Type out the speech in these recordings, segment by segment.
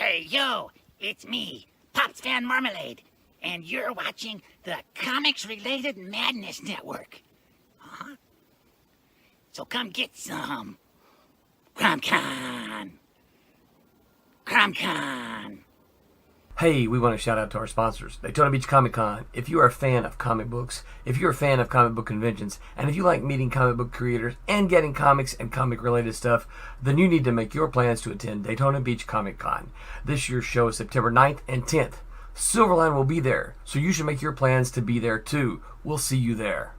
Hey, yo, it's me, Pops Fan Marmalade, and you're watching the Comics-Related Madness Network. Huh? So come get some. CromCon. CromCon. Hey, we want to shout out to our sponsors, Daytona Beach Comic Con. If you are a fan of comic books, if you're a fan of comic book conventions, and if you like meeting comic book creators and getting comics and comic-related stuff, then you need to make your plans to attend Daytona Beach Comic Con. This year's show is September 9th and 10th. Silverline will be there, so you should make your plans to be there too. We'll see you there.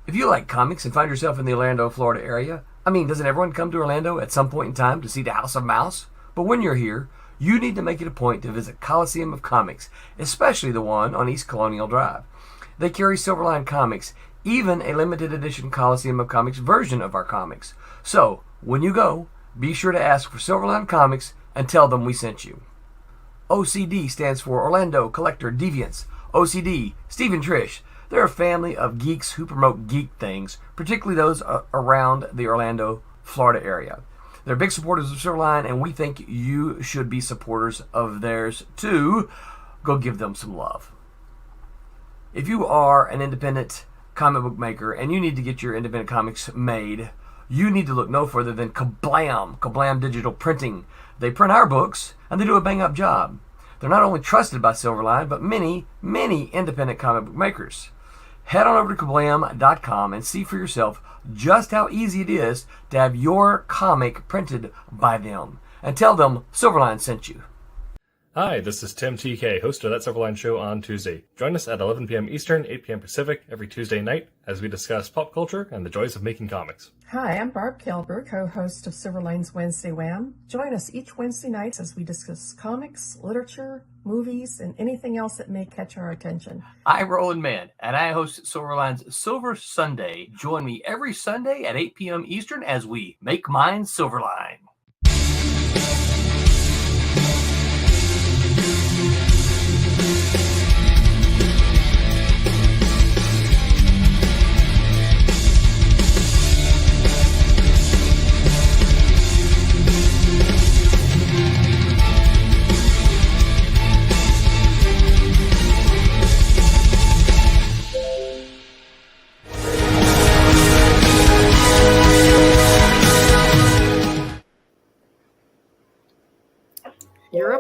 If you like comics and find yourself in the Orlando, Florida area, doesn't everyone come to Orlando at some point in time to see the House of Mouse? But when you're here, you need to make it a point to visit Coliseum of Comics, especially the one on East Colonial Drive. They carry Silverline comics, even a limited edition Coliseum of Comics version of our comics. So, when you go, be sure to ask for Silverline Comics and tell them we sent you. OCD stands for Orlando Collector Deviants. OCD, Steve and Trish, they're a family of geeks who promote geek things, particularly those around the Orlando, Florida area. They're big supporters of Silverline, and we think you should be supporters of theirs too. Go give them some love. If you are an independent comic book maker and you need to get your independent comics made, you need to look no further than Kablam! Kablam Digital Printing. They print our books, and they do a bang-up job. They're not only trusted by Silverline, but many, many independent comic book makers. Head on over to kablam.com and see for yourself just how easy it is to have your comic printed by them. And tell them Silverline sent you. Hi, this is Tim TK, host of That Silverline Show on Tuesday. Join us at 11 p.m. Eastern, 8 p.m. Pacific every Tuesday night as we discuss pop culture and the joys of making comics. Hi, I'm Barb Kilber, co-host of Silverline's Wednesday Wham. Join us each Wednesday night as we discuss comics, literature, movies, and anything else that may catch our attention. I'm Roland Mann, and I host Silverline's Silver Sunday. Join me every Sunday at 8 p.m. Eastern as we make mine Silverline.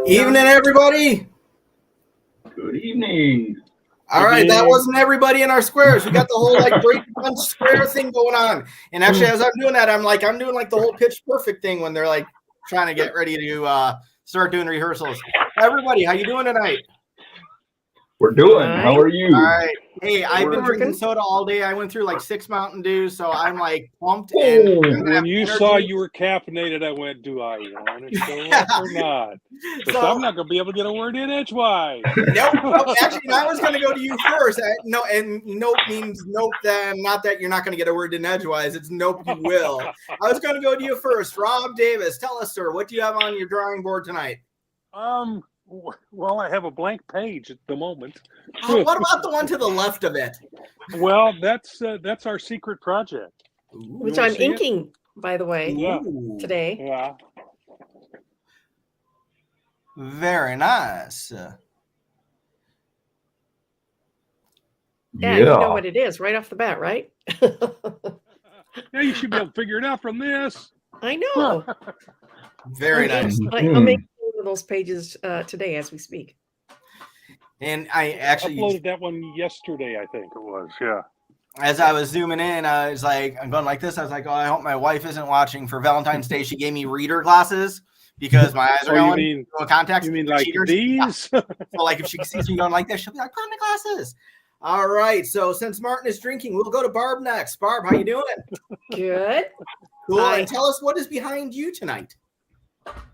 Evening, everybody. Good evening. All right, that wasn't everybody in our squares. We got the whole break punch square thing going on. And actually, as I'm doing that, I'm doing the whole Pitch Perfect thing when they're trying to get ready to start doing rehearsals. Everybody, how you doing tonight? We're doing. How are you? All right. Hey, I've been drinking soda all day. I went through 6 Mountain Dews, so I'm pumped. And when you saw you were caffeinated, I went, "Do I want to show up or not?" Because I'm not going to be able to get a word in edgewise. Nope. Actually, I was going to go to you first. No, and nope means nope. Then not that you're not going to get a word in edgewise. It's nope, you will. I was going to go to you first. Rob Davis, tell us, sir, what do you have on your drawing board tonight? Well, I have a blank page at the moment. What about the one to the left of it? Well, that's our secret project, which I'm inking, by the way, today. Yeah. Very nice. Yeah, you know what it is right off the bat, right? Yeah, you should be able to figure it out from this. I know. Very nice. I'll make one of those pages today as we speak. And I actually uploaded that one yesterday, I think it was. Yeah. As I was zooming in, I was I'm going like this. I was like, oh, I hope my wife isn't watching. For Valentine's Day, she gave me reader glasses because my eyes are going contacts. You mean like cheaters. These? Yeah. So if she sees me going like this, she'll be like, put on the glasses. All right. So since Martin is drinking, we'll go to Barb next. Barb, how you doing? Good. Cool. And tell us what is behind you tonight.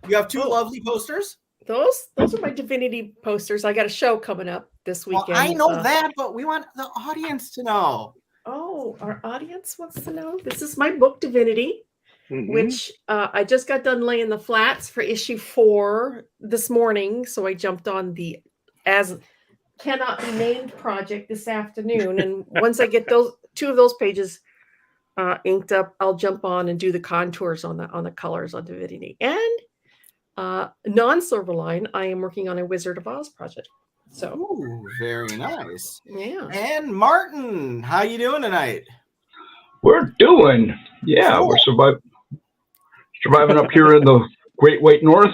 You have two lovely posters. Those are my Divinity posters. I got a show coming up this weekend. Well, I know that, but we want the audience to know. Oh, our audience wants to know. This is my book, Divinity, which I just got done laying the flats for issue 4 this morning. So I jumped on the As Cannot Be Named project this afternoon. And once I get those 2 of those pages inked up, I'll jump on and do the contours on the colors on Divinity. And Non-Silverline, I am working on a Wizard of Oz project. So, Ooh, very nice. yeah. And Martin, how you doing tonight? We're doing, yeah, Cool. we're surviving up here in the Great White North.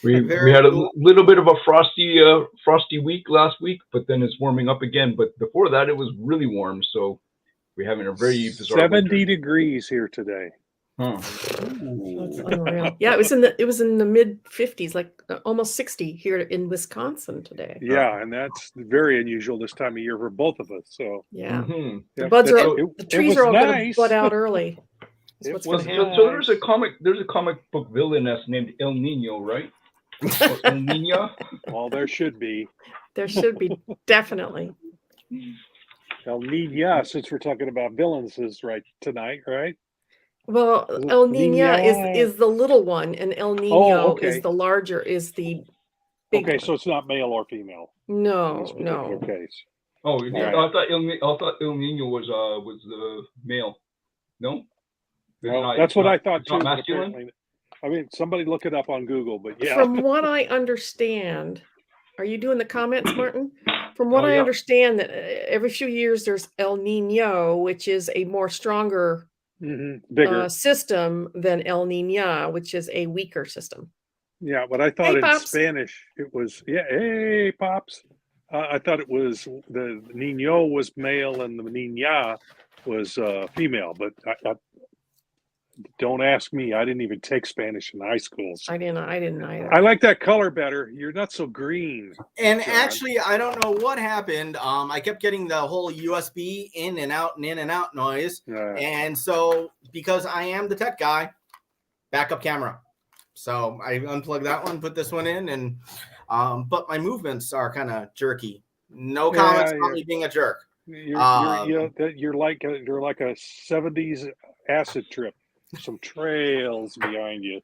We Very had a cool. little bit of a frosty week last week, but then it's warming up again. But before that, it was really warm, so we're having a very bizarre 70 winter. degrees here today. Huh. That's unreal. Yeah, it was in the mid 50s, like almost 60 here in Wisconsin today. Yeah, and that's very unusual this time of year for both of us. So Yeah. Mm-hmm. The yeah, buds are that's- the trees are all going to nice. bud out early. That's It what's was going to happen. So there's a comic book villainess named El Nino, right? Or El Nina. Well, there should be. There should be, definitely. El Nina, since we're talking about villains, is right tonight, right? Well, Is it El Nina Nina? is the little one, and El Nino Oh, is okay. the larger, is the big Okay, one. so it's not male or female in No, this particular no. case. Oh, Yeah. I thought El Nino was male. No, Well, that's what I thought it's not too. but masculine? apparently- I mean, somebody look it up on Google, but yeah. From what I understand, are you doing the comments, Martin? From what Oh, I yeah. understand, that every few years there's El Nino, which is a more stronger Bigger. system than El Nina, which is a weaker system. Yeah, but I thought Hey, in Pops. Spanish it was, yeah, hey, Pops. I thought it was the Nino was male and the Nina was female, but I don't ask me. I didn't even take Spanish in high school. So I didn't either. I like that color better. You're not so green. And John. actually, I don't know what happened. I kept getting the whole USB in and out noise. And so, because I am the tech guy, backup camera. So I unplugged that one, put this one in, and but my movements are kind of jerky. No comments Yeah, about yeah. me being a jerk. You're like a 70s acid trip. Some trails behind you.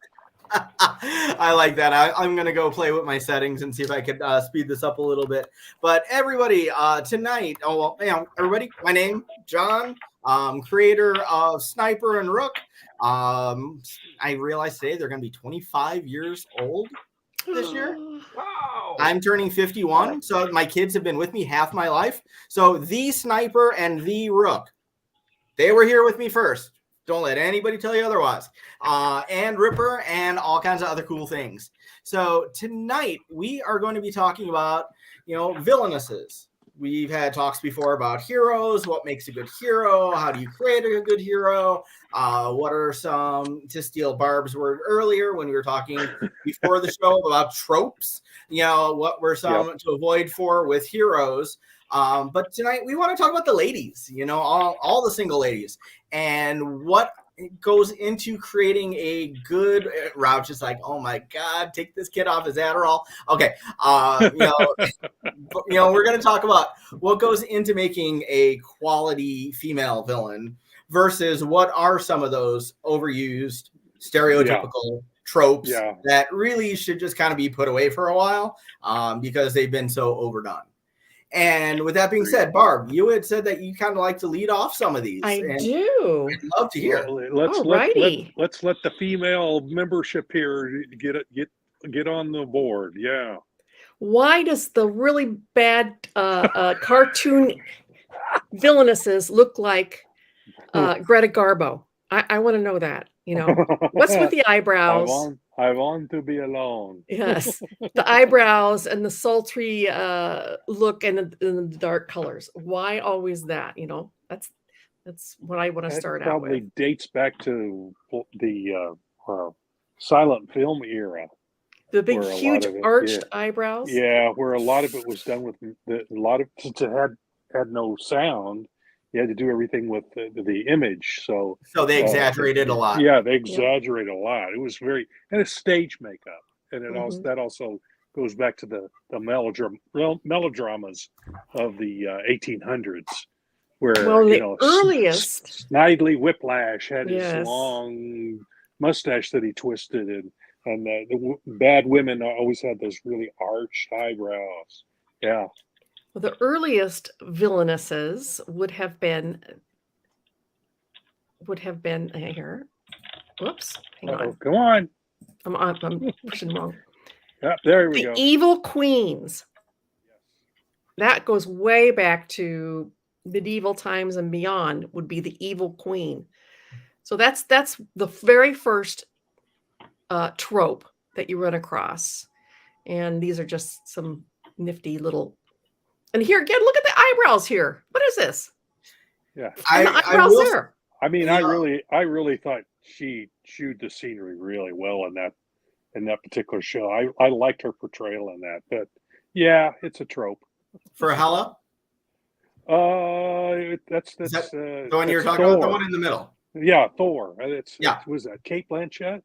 I like that. I'm going to go play with my settings and see if I could speed this up a little bit. But everybody, tonight, everybody, my name, John, creator of Sniper and Rook. I realized today they're going to be 25 years old this year. Wow. I'm turning 51, so my kids have been with me half my life. So the Sniper and the Rook, they were here with me first. Don't let anybody tell you otherwise. And Ripper and all kinds of other cool things. So tonight we are going to be talking about, villainesses. We've had talks before about heroes, what makes a good hero, how do you create a good hero, what are some, to steal Barb's word earlier when we were talking before the show about tropes, what were some to avoid with heroes. But tonight we want to talk about the ladies, all the single ladies, and what goes into creating a good. Rouch is like, oh my God, take this kid off his Adderall. Okay, we're going to talk about what goes into making a quality female villain versus what are some of those overused, stereotypical tropes that really should just kind of be put away for a while because they've been so overdone. And with that being said, Barb, you had said that you kind of like to lead off some of these. I do. I'd love to hear. Let's let the female membership here get on the board. Yeah. Why does the really bad cartoon villainesses look like Greta Garbo? I want to know that. What's with the eyebrows? I want to be alone. Yes, the eyebrows and the sultry look and the dark colors. Why always that? That's what I want to start out with. Probably dates back to the silent film era. The big, huge arched eyebrows. Yeah, where a lot of it was done with since it had no sound. You had to do everything with the image, so they exaggerated a lot. Yeah, they exaggerated a lot. It was and it's stage makeup, and it also goes back to the melodramas of the 1800s, where the earliest Snidely Whiplash had his long mustache that he twisted, and the bad women always had those really arched eyebrows. Yeah. Well, the earliest villainesses would have been here. Whoops. Hang on. Come on. I'm pushing wrong. Yeah, there we The go. evil queens. That goes way back to medieval times and beyond. Would be the evil queen. So that's the very first trope that you run across, and these are just some nifty little. And here again, look at the eyebrows here. What is this? Yeah. And the eyebrows will, there. I mean, Yeah. I really thought she chewed the scenery really well in that particular show. I liked her portrayal in that. But yeah, it's a trope. For Hela, That's is that the the one you're that's talking about? The Thor. one in the middle. Yeah, Thor. Yeah. Was that Kate Blanchett?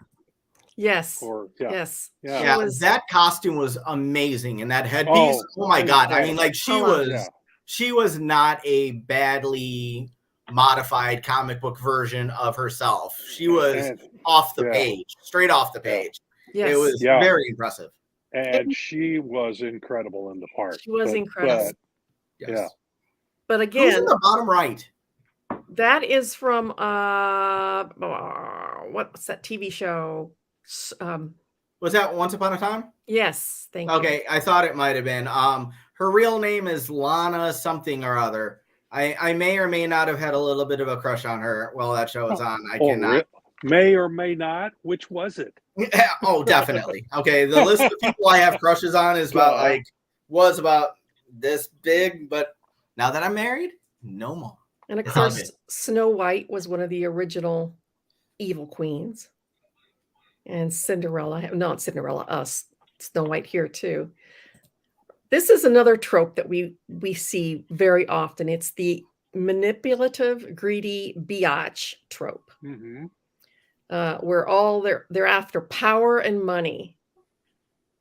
Yes. Or yeah. Yes. Yeah. Yeah, was- that costume was amazing, and that headpiece. Oh my god! I mean, like Yeah. she was not a badly modified comic book version of herself. She was off the page, straight off the page. Yes. It was very impressive. And she was incredible in the part. She was incredible. Yes. Yeah. But Who's again, in the bottom right? that is from what's that TV show? Was that Once Upon a Time? Yes, thank you. Okay, I thought it might have been. Her real name is Lana something or other. I may or may not have had a little bit of a crush on her while that show was on. I cannot. May or may not. Which was it? Oh, definitely. Okay, the list of people I have crushes on is was about this big, but now that I'm married, no more. And of It's all course, good. Snow White was one of the original evil queens. And Cinderella, not Cinderella, Snow White here too. This is another trope that we see very often. It's the manipulative, greedy biatch trope, Mm-hmm. where they're after power and money,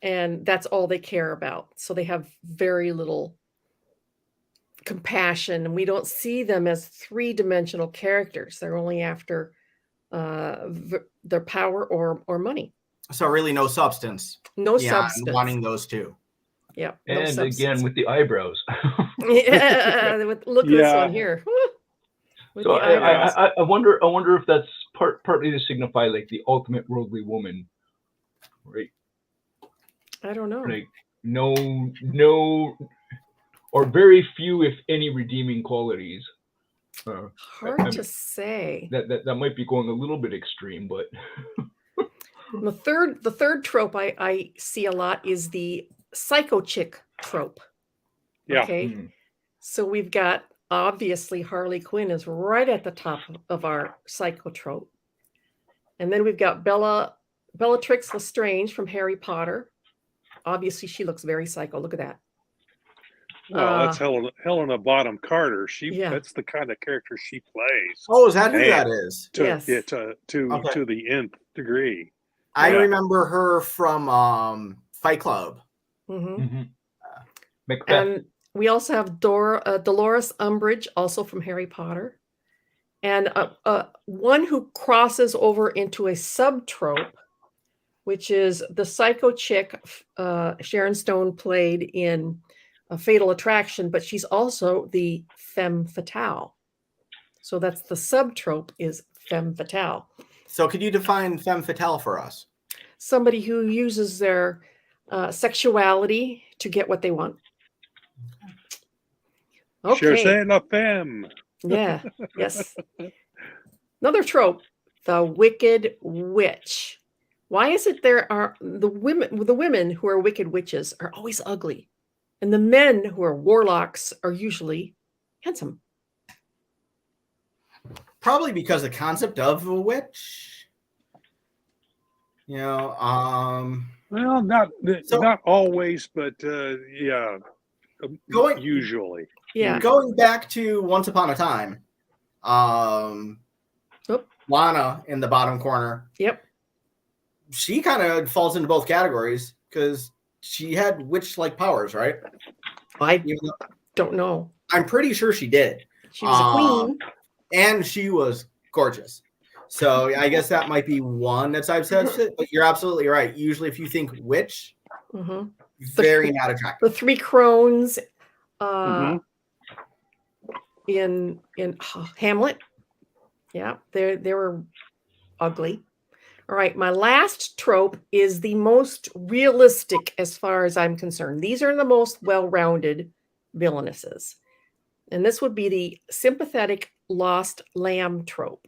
and that's all they care about. So they have very little compassion, and we don't see them as three-dimensional characters. They're only after their power or money. So really, no substance. No Yeah, substance. I'm wanting those two. Yeah. And again with the eyebrows. Yeah. Look at this one here. With So the eyebrows. I wonder if that's partly to signify like the ultimate worldly woman, right? I don't know. Like no, or very few, if any, redeeming qualities. Hard to say. That might be going a little bit extreme, but The third trope I see a lot is the psycho chick trope. Yeah. Okay. So we've got obviously Harley Quinn is right at the top of our psycho trope. And then we've got Bellatrix Lestrange from Harry Potter. Obviously, she looks very psycho. Look at that. Well, that's Helena Bonham Carter. Yeah. That's the kind of character she plays. Oh, is that who that is? Yes. Yeah, to the nth degree. I remember her from Fight Club. Mm-hmm. Macbeth. And we also have Dolores Umbridge, also from Harry Potter. And one who crosses over into a subtrope, which is the psycho chick Sharon Stone played in A Fatal Attraction, but she's also the femme fatale. So that's the subtrope is femme fatale. So could you define femme fatale for us? Somebody who uses their sexuality to get what they want. Sure, Okay. say la femme. Yeah. Yes. Another trope, the wicked witch. Why is it there are the women who are wicked witches are always ugly, and the men who are warlocks are usually handsome? Probably because the concept of a witch. You know, Well, not always, but yeah, usually. Yeah. Going back to Once Upon a Time, Lana in the bottom corner. Yep. She kind of falls into both categories because she had witch-like powers, right? I don't know. I'm pretty sure she did. She was a queen. And she was gorgeous. So I guess that might be one that's I've said, but you're absolutely right. Usually if you think witch, very not attractive. The three crones in Hamlet. Yeah, they were ugly. All right, my last trope is the most realistic as far as I'm concerned. These are the most well-rounded villainesses. And this would be the sympathetic lost lamb trope,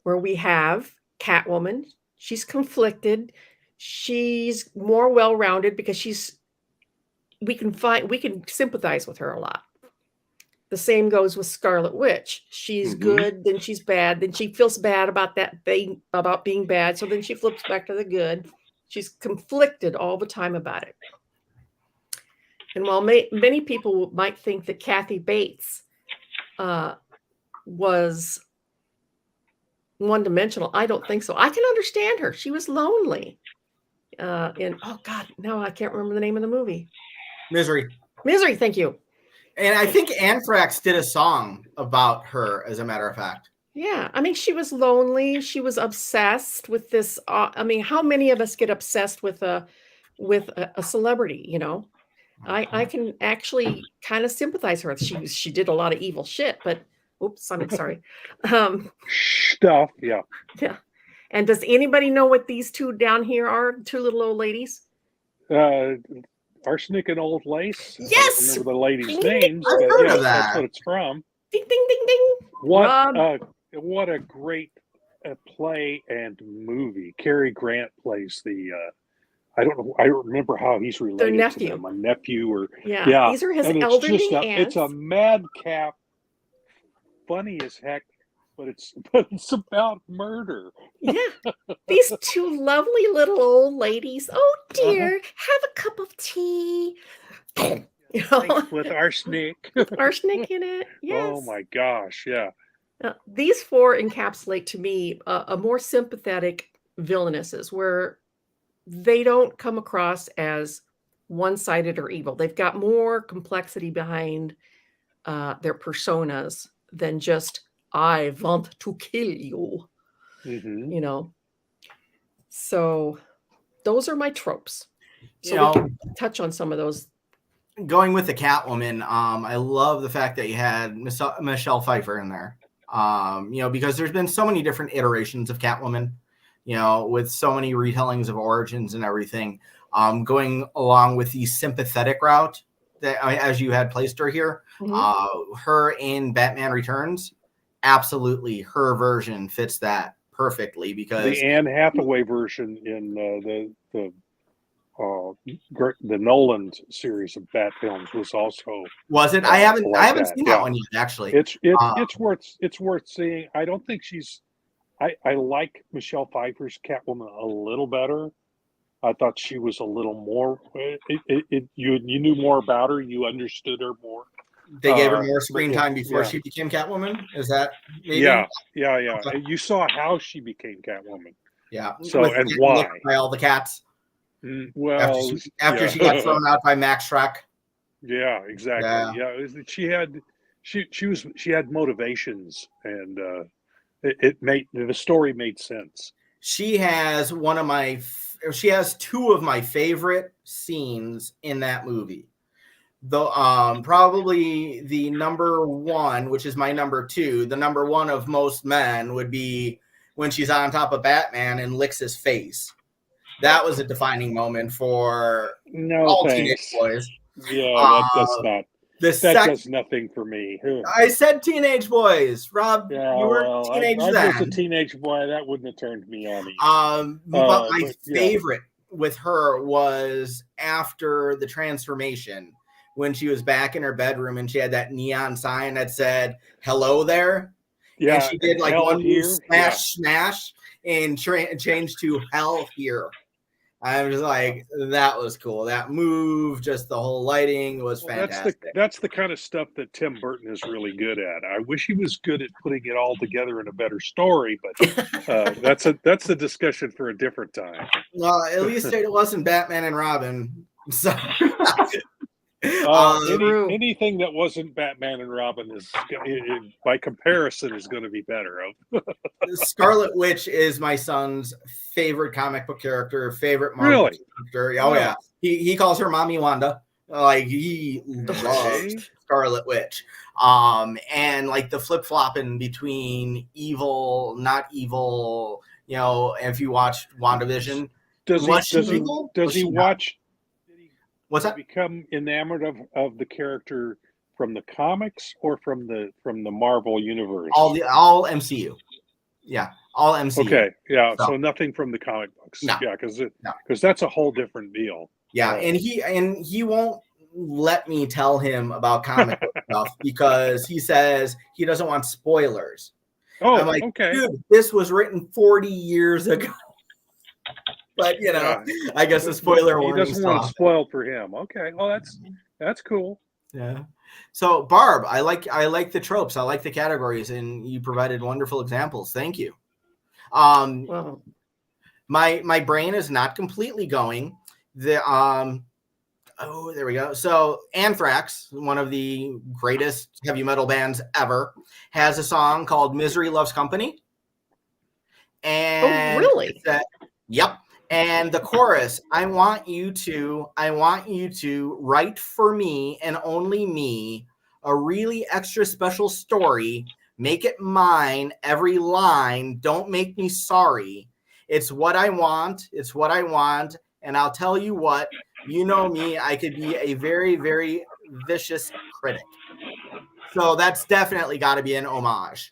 where we have Catwoman. She's conflicted. She's more well-rounded because we can sympathize with her a lot. The same goes with Scarlet Witch. She's good, then she's bad, then she feels bad about about being bad, so then she flips back to the good. She's conflicted all the time about it. And while many people might think that Kathy Bates was one-dimensional, I don't think so. I can understand her. She was lonely. Oh God, no, I can't remember the name of the movie. Misery. Misery, thank you. And I think Anthrax did a song about her, as a matter of fact. Yeah, I mean, she was lonely. She was obsessed with this. I mean, how many of us get obsessed with a celebrity? You know, I can actually kind of sympathize with her. She did a lot of evil shit, but oops, I'm sorry. Stuff, yeah. Yeah. And does anybody know what these two down here are? Two little old ladies. Arsenic and Old Lace. Yes! I don't remember the ladies' names, I've but heard yeah, of that. that's what it's from. Ding, ding, ding, ding. What a great play and movie. Cary Grant plays the. I don't know. I don't remember how he's related Their nephew. to them. A nephew, or Yeah. These are his and elderly it's aunts. it's a madcap, funny as heck, but it's about murder. Yeah. These two lovely little old ladies. Oh dear, have a cup of tea. You know, With arsenic. arsenic in it. Yes. Oh my gosh, yeah. These four encapsulate to me a more sympathetic villainesses, where they don't come across as one-sided or evil. They've got more complexity behind their personas than just "I want to kill you." You know. So those are my tropes. So we can touch on some of those. Going with the Catwoman, I love the fact that you had Michelle Pfeiffer in there. Because there's been so many different iterations of Catwoman, with so many retellings of origins and everything. Going along with the sympathetic route that, as you had placed her here, her in Batman Returns, absolutely, her version fits that perfectly, because the Anne Hathaway version in the Nolan series of Bat films was also. Was it? I haven't that. seen that one yet. Actually, it's worth seeing. I don't think she's. I like Michelle Pfeiffer's Catwoman a little better. I thought she was a little more. You knew more about her. You understood her more. They gave her more screen time before she became Catwoman. Is that maybe? Yeah. You saw how she became Catwoman. Yeah. So and why? By all the cats. Well, after she got thrown out by Max Schreck. Yeah, exactly. Yeah, she had motivations, and it made the story made sense. She has two of my favorite scenes in that movie. Probably the number one, which is my number two, the number one of most men would be when she's on top of Batman and licks his face. That was a defining moment for all teenage boys. Yeah, that does nothing for me. I said teenage boys. Rob, you were teenage then. I was a teenage boy. That wouldn't have turned me on either. But my favorite with her was after the transformation, when she was back in her bedroom and she had that neon sign that said "Hello there." Yeah, and she did like one smash and changed to "Hell here." I was like, that was cool. That move, just the whole lighting was fantastic. That's the kind of stuff that Tim Burton is really good at. I wish he was good at putting it all together in a better story, but that's a discussion for a different time. Well, at least it wasn't Batman and Robin. So anything that wasn't Batman and Robin is, by comparison, is going to be better. Scarlet Witch is my son's favorite comic book character, favorite Marvel character. Oh yeah, he calls her Mommy Wanda. Like he loves Scarlet Witch. And like the flip flopping between evil, not evil. You know, if you watched WandaVision, was she evil? Does Was he she not? watch? What's that? Become enamored of the character from the comics or from the Marvel universe? All MCU. Yeah, all MCU. Okay, yeah. So nothing from the comic books. No. Yeah, because that's a whole different deal. Yeah, and he won't let me tell him about comic book stuff because he says he doesn't want spoilers. Oh, I'm like, okay. dude, this was written 40 years ago. But you know, I guess the spoiler warning. He doesn't want to spoil for him. Okay, well that's cool. Yeah. So Barb, I like the tropes. I like the categories, and you provided wonderful examples. Thank you. Well, my brain is not completely going. There we go. So Anthrax, one of the greatest heavy metal bands ever, has a song called "Misery Loves Company." And really? Yep. And the chorus, I want you to write for me and only me a really extra special story. Make it mine, every line. Don't make me sorry. It's what I want. It's what I want. And I'll tell you what, you know me, I could be a very, very vicious critic. So that's definitely got to be an homage.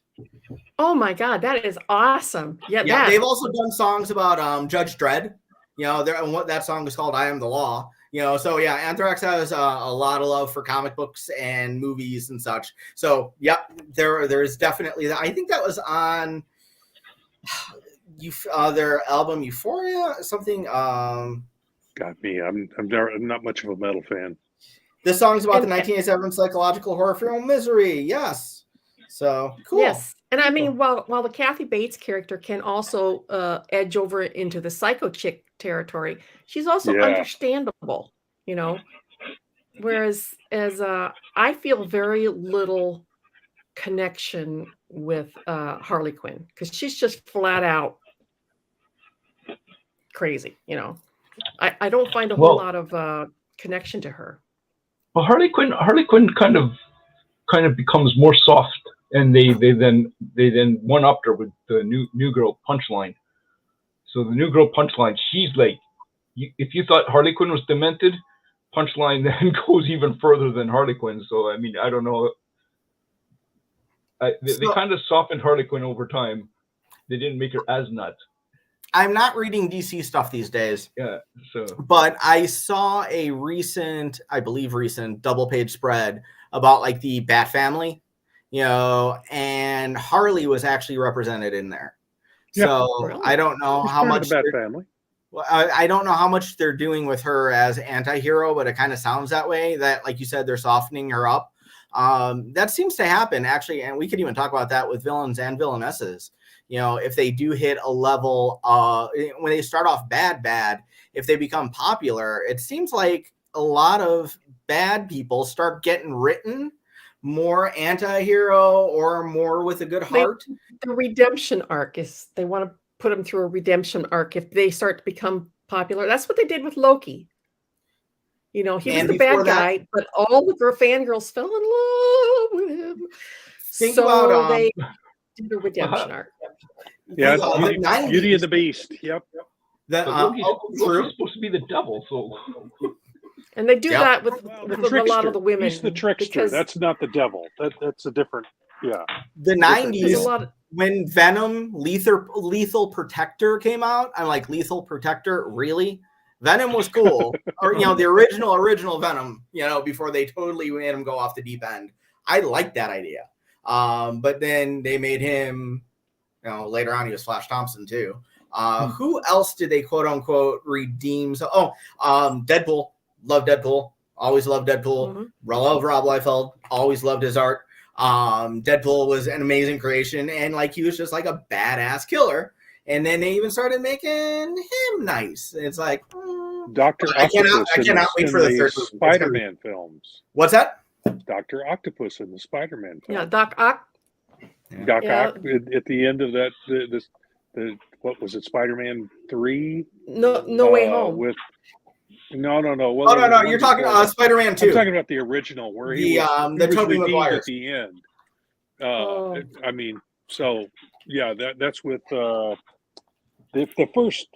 Oh my God, that is awesome. Yeah, they've also done songs about Judge Dredd. You know, that song is called "I Am the Law." You know, so yeah, Anthrax has a lot of love for comic books and movies and such. So yep, there's definitely that. I think that was on their album Euphoria, something. Got me. I'm not much of a metal fan. This song's about the 1987 psychological horror film Misery. Yes. So cool. Yes. And I mean, while the Kathy Bates character can also edge over into the psycho chick territory, she's also understandable, you know. Whereas I feel very little connection with Harley Quinn because she's just flat out crazy, you know. I don't find a whole lot of connection to her. Well, Harley Quinn kind of becomes more soft. And they then one upped her with the new girl Punchline. So the new girl Punchline, she's like, if you thought Harley Quinn was demented, Punchline then goes even further than Harley Quinn. So I mean, I don't know. They kind of softened Harley Quinn over time. They didn't make her as nuts. I'm not reading DC stuff these days. Yeah. So, but I saw a recent double page spread about like the Bat family. You know, and Harley was actually represented in there. Yeah, so really? I don't know how much the Bat family. Well, I don't know how much they're doing with her as anti-hero, but it kind of sounds that way. That, like you said, they're softening her up. That seems to happen actually, and we could even talk about that with villains and villainesses. You know, if they do hit a level, when they start off bad, if they become popular, it seems like a lot of bad people start getting written more anti-hero or more with a good heart. The redemption arc is they want to put them through a redemption arc if they start to become popular. That's what they did with Loki. You know, he was the bad guy, but all the fangirls fell in love with him. Think about they did a redemption arc. Yeah, Beauty and the Beast. Yep. Loki's supposed to be the devil, so. And they do that with a lot of the women. He's the trickster. That's not the devil. That's a different. Yeah. The 90s, when Venom Lethal Protector came out, I'm like, Lethal Protector, really? Venom was cool, or you know, the original Venom. You know, before they totally made him go off the deep end. I like that idea. But then they made him. You know, later on he was Flash Thompson too. Who else did they quote unquote redeem? So, Deadpool. Love Deadpool. Always loved Deadpool. Mm-hmm. Love Rob Liefeld. Always loved his art. Deadpool was an amazing creation, and like he was just like a badass killer. And then they even started making him nice. It's like Dr. I cannot wait for the third Spider-Man films. What's that? Dr. Octopus in the Spider-Man film. Yeah, Doc Ock. Doc Ock at the end of that. The what was it? Spider-Man 3. No Way Home. No. Well, Oh there no, was you're one talking before that. Spider-Man I'm 2. talking about the original where The he was Tobey redeemed Maguire. at the end. Oh. I mean, so yeah, that's with the first.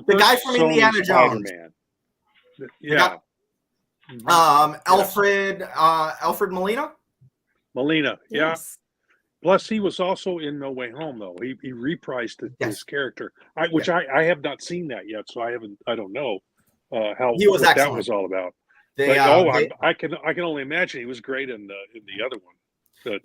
The guy from Sony Indiana Jones. Spider-Man. Yeah. Alfred Molina. Molina. Yeah. Yes. Plus, he was also in No Way Home, though. He reprised his character, which I have not seen that yet, so I don't know how He was what that excellent. was all about. They, I can only imagine he was great in the other one. But,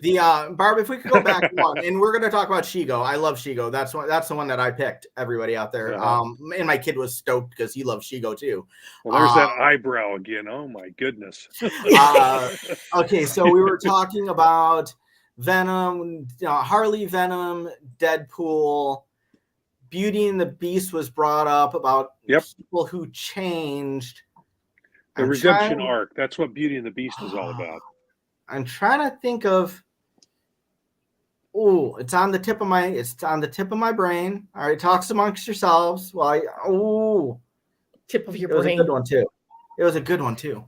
Barb, if we could go back one, and we're going to talk about Shigo. I love Shigo. That's the one that I picked. Everybody out there, and my kid was stoked because he loves Shigo too. Well, there's that eyebrow again. Oh my goodness. Okay, so we were talking about Venom, Harley, Venom, Deadpool, Beauty and the Beast was brought up about people who changed. The redemption arc. That's what Beauty and the Beast is all about. I'm trying to think of. Oh, it's on the tip of my brain. All right, talks amongst yourselves. Tip of your brain. brain. It was a good one too.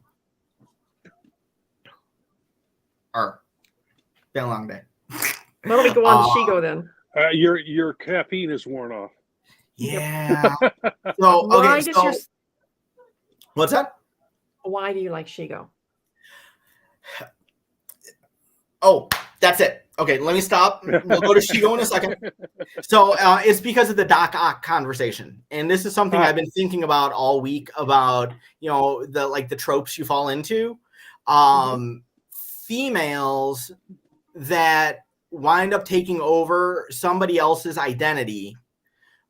Been a long day. Why don't we go on to Shigo then? Your caffeine is worn off. Yeah. What's that? Why do you like Shigo? Oh, that's it. Okay, let me stop. We'll go to Shigo in a second. So it's because of the Doc Ock conversation, and this is something I've been thinking about all week about the tropes you fall into. Females that wind up taking over somebody else's identity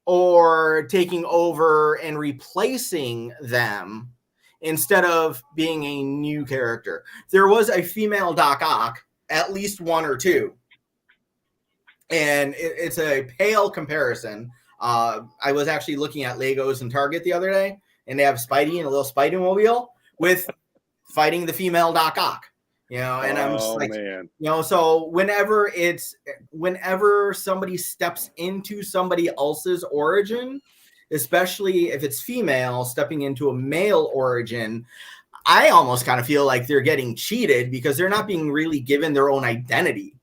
or taking over and replacing them instead of being a new character. There was a female Doc Ock, at least one or two. And it's a pale comparison. I was actually looking at Legos in Target the other day, and they have Spidey and a little Spidey mobile with fighting the female Doc Ock. And I'm just like, man. So whenever somebody steps into somebody else's origin, especially if it's female stepping into a male origin, I almost kind of feel like they're getting cheated because they're not being really given their own identity.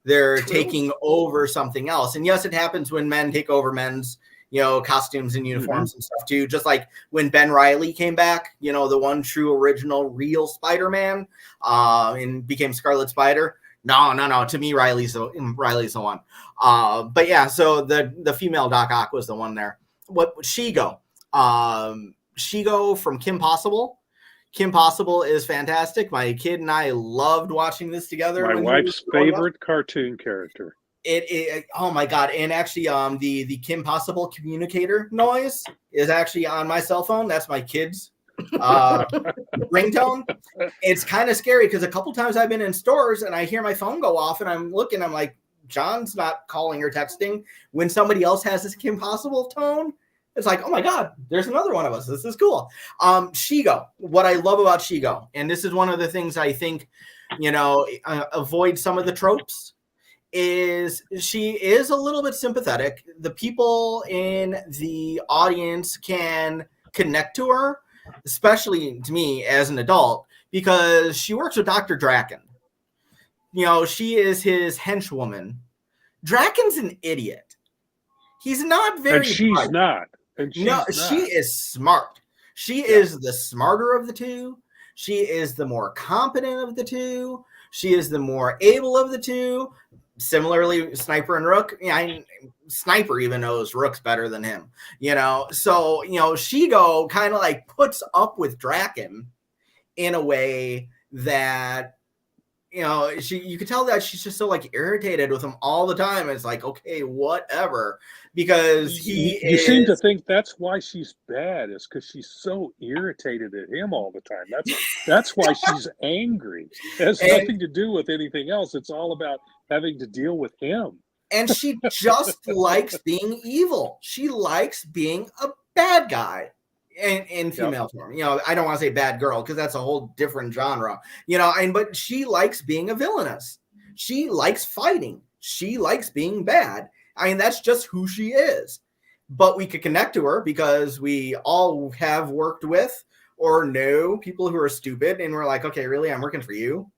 They're taking over something else. And yes, it happens when men take over men's, costumes and uniforms and stuff too. Just like when Ben Reilly came back, the one true original real Spider-Man, and became Scarlet Spider. No. To me, Riley's the one. But yeah, so the female Doc Ock was the one there. What Shigo? Shigo from Kim Possible. Kim Possible is fantastic. My kid and I loved watching this together. My wife's favorite cartoon character. It oh my god! And actually, the Kim Possible communicator noise is actually on my cell phone. That's my kid's ringtone. It's kind of scary because a couple times I've been in stores and I hear my phone go off and I'm looking. I'm like, John's not calling or texting. When somebody else has this Kim Possible tone, it's like, oh my god, there's another one of us. This is cool. Shigo. What I love about Shigo, and this is one of the things I think, avoid some of the tropes, is she is a little bit sympathetic. The people in the audience can connect to her, especially to me as an adult, because she works with Dr. Draken. She is his henchwoman. Draken's an idiot. He's not very And she's bright. not. And she's not. She is smart. She is the smarter of the two. She is the more competent of the two. She is the more able of the two. Similarly, Sniper and Rook. Sniper even knows Rook's better than him. So Shigo kind of like puts up with Draken in a way that you could tell that she's just so like irritated with him all the time. It's like, okay, whatever, because you seem to think that's why she's bad, is because she's so irritated at him all the time. That's why she's angry. It has nothing to do with anything else. It's all about having to deal with him. And she just likes being evil. She likes being a bad guy. In female form, I don't want to say bad girl because that's a whole different genre, but she likes being a villainous. She likes fighting. She likes being bad. That's just who she is. but we could connect to her because we all have worked with or know people who are stupid, and we're like, okay, really, I'm working for you.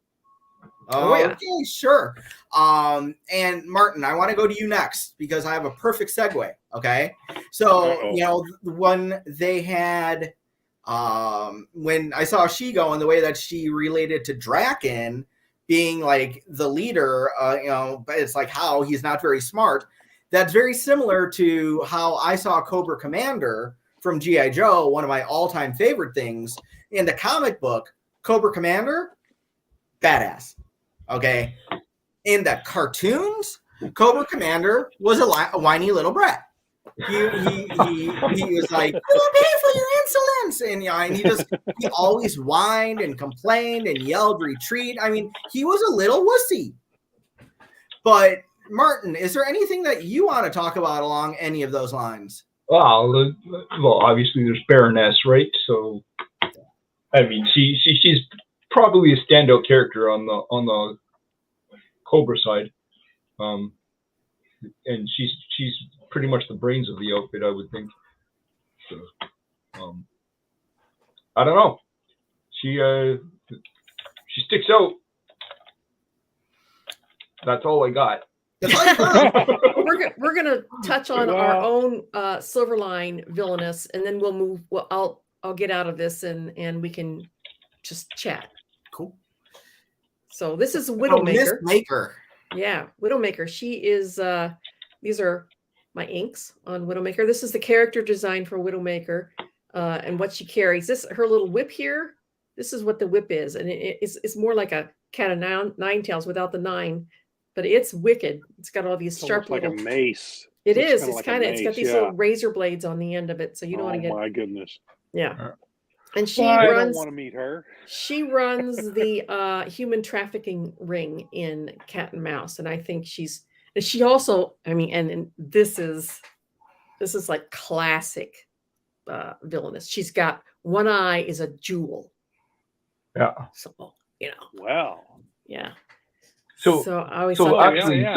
Oh, yeah. Okay, sure. And Martin, I want to go to you next because I have a perfect segue. Okay, so when they had, when I saw Shigo and the way that she related to Draken being like the leader, but it's like how he's not very smart. That's very similar to how I saw Cobra Commander from G.I. Joe, one of my all-time favorite things in the comic book. Cobra Commander, badass. Okay, in the cartoons, Cobra Commander was a whiny little brat. He was like, "We'll pay for your insolence," and he always whined and complained and yelled retreat. I mean, he was a little wussy. But Martin, is there anything that you want to talk about along any of those lines? Well, obviously there's Baroness, right? So, I mean, she's probably a standout character on the Cobra side, and she's pretty much the brains of the outfit, I would think. So, I don't know. She sticks out. That's all I got. We're gonna touch on our own Silverline villainous, and then we'll move. Well, I'll get out of this, and we can just chat. Cool. So this is Widowmaker. Maker. Yeah, Widowmaker. She is. These are my inks on Widowmaker. This is the character design for Widowmaker, and what she carries. This her little whip here. This is what the whip is, and it's more like a cat of nine tails without the nine. But it's wicked. It's got all these sharp like little. A mace. It is. It's like kind of. It's got these little razor blades on the end of it, so you don't want to get. Oh my goodness. Yeah. And she I runs. don't want to meet her. She runs the human trafficking ring in Cat and Mouse, and I think she's. And she also. I mean, and this is like classic villainous. She's got one eye is a jewel. Yeah. So Wow. Yeah. So I always so thought actually, that's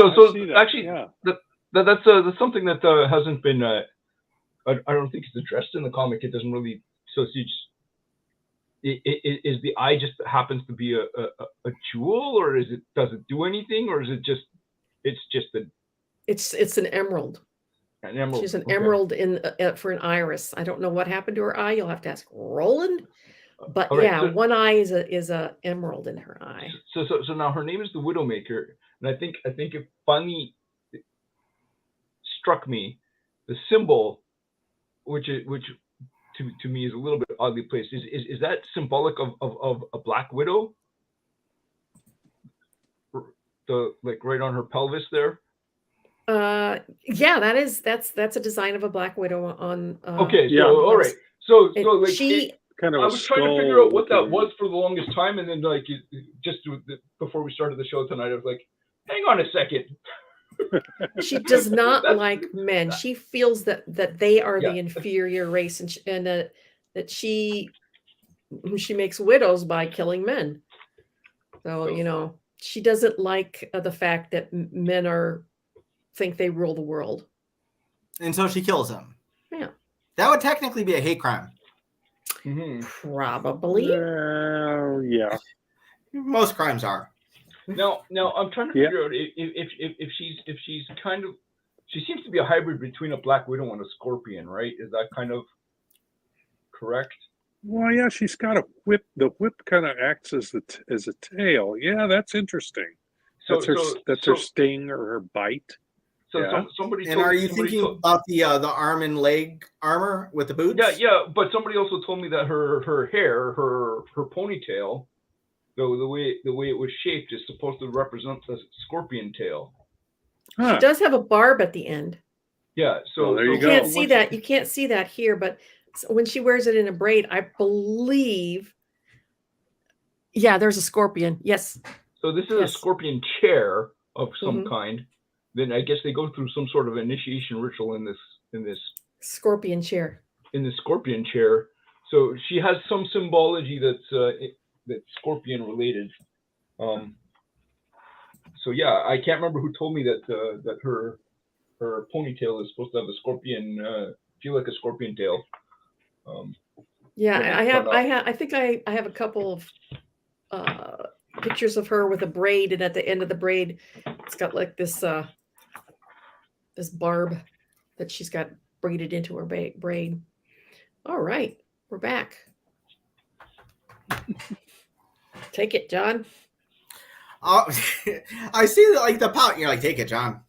something that hasn't been. I don't think it's addressed in the comic. It doesn't really. So is the eye just happens to be a jewel, or does it do anything, or is it just it's an emerald. An emerald. She's an emerald in for an iris. I don't know what happened to her eye. You'll have to ask Roland. But right, so, one eye is a emerald in her eye. So now her name is the Widowmaker, and I think it finally struck me the symbol, which to me is a little bit oddly placed. Is that symbolic of a black widow? The like right on her pelvis there. Yeah, that's a design of a black widow on. Okay, so all right, so like she. Kind of I was trying to figure out what that was for the longest time, and then like just before we started the show tonight, I was like, "Hang on a second." She does not like men. She feels that they are the inferior race, and that she makes widows by killing men. So she doesn't like the fact that men think they rule the world, and so she kills them. Yeah, that would technically be a hate crime. Mm-hmm. Probably. Yeah. Most crimes are. Now I'm trying to figure out if she's kind of, she seems to be a hybrid between a black widow and a scorpion, right? Is that kind of correct? Well, yeah, she's got a whip. The whip kind of acts as a tail. Yeah, that's interesting. That's her sting or her bite. So somebody. And are you thinking about the arm and leg armor with the boots? Yeah. But somebody also told me that her hair, her ponytail, the way it was shaped, is supposed to represent the scorpion tail. Huh. She does have a barb at the end. Yeah. So there you you go. Can't see that. You can't see that here, but when she wears it in a braid, I believe. Yeah, there's a scorpion. Yes. So this is a scorpion chair of some kind. Then I guess they go through some sort of initiation ritual in this scorpion chair. In the scorpion chair, so she has some symbology that's scorpion related. So yeah, I can't remember who told me that her her ponytail is supposed to have a scorpion, feel like a scorpion tail. Yeah, Yeah, I think I have a couple of pictures of her with a braid, and at the end of the braid, it's got like this this barb that she's got braided into her braid. All right, we're back. Take it, John. I see like the pout. You're like, take it, John.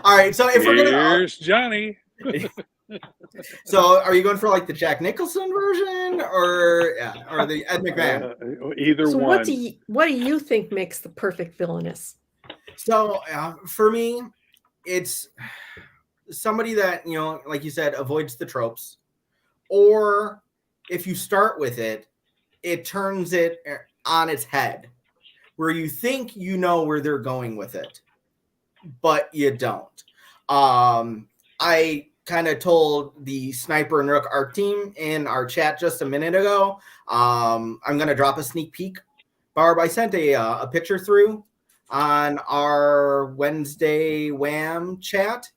All right, so if we're gonna, Here's Johnny. so are you going for like the Jack Nicholson version or the Ed McMahon? Either So one. what do you think makes the perfect villainess? So for me, it's somebody that, you know, like you said, avoids the tropes, or if you start with it, it turns it on its head, where you think you know where they're going with it, but you don't. I kind of told the Sniper and Rook art team in our chat just a minute ago. I'm going to drop a sneak peek. Barb, I sent a picture through on our Wednesday Wham chat.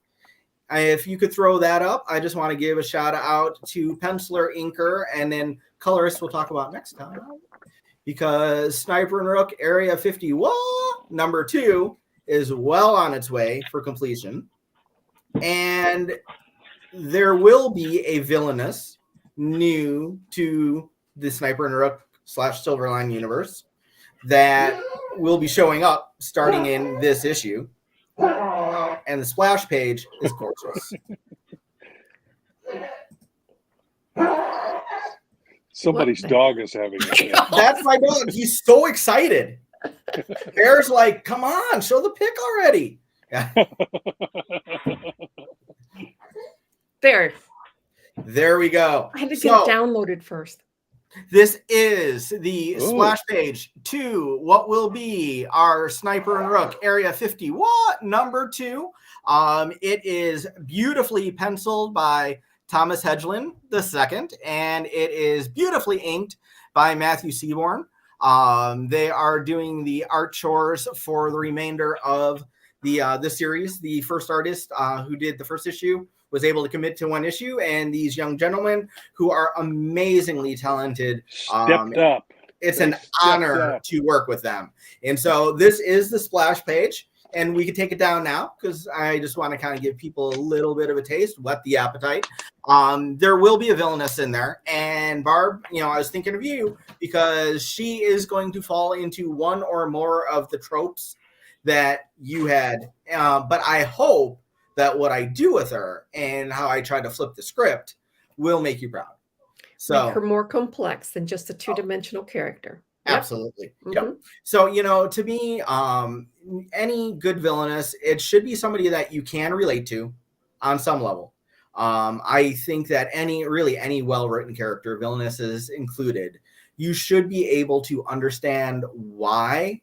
If you could throw that up, I just want to give a shout out to penciler, inker, and then colorist we'll talk about next time. Because Sniper and Rook Area 51, number 2, is well on its way for completion. And there will be a villainous new to the Sniper and Rook / Silverline universe that will be showing up starting in this issue. And the splash page is gorgeous. Somebody's dog is having it. That's my dog. He's so excited. Bear's like, come on, show the pic already. There we go. I had to get it downloaded first. This is the splash page to what will be our Sniper and Rook Area 51 number 2. It is beautifully penciled by Thomas Hedgelin II, and it is beautifully inked by Matthew Seaborn. They are doing the art chores for the remainder of the series. The first artist who did the first issue was able to commit to one issue, and these young gentlemen who are amazingly talented stepped up. It's an honor to work with them. And so this is the splash page, and we can take it down now because I just want to kind of give people a little bit of a taste, whet the appetite. There will be a villainess in there, and Barb, you know, I was thinking of you because she is going to fall into one or more of the tropes that you had, but I hope that what I do with her and how I try to flip the script will make you proud. So make her more complex than just a two-dimensional character. Absolutely. Mm-hmm. Yep. So, you know, to me, any good villainess, it should be somebody that you can relate to on some level. I think that any well-written character, villainess is included, you should be able to understand why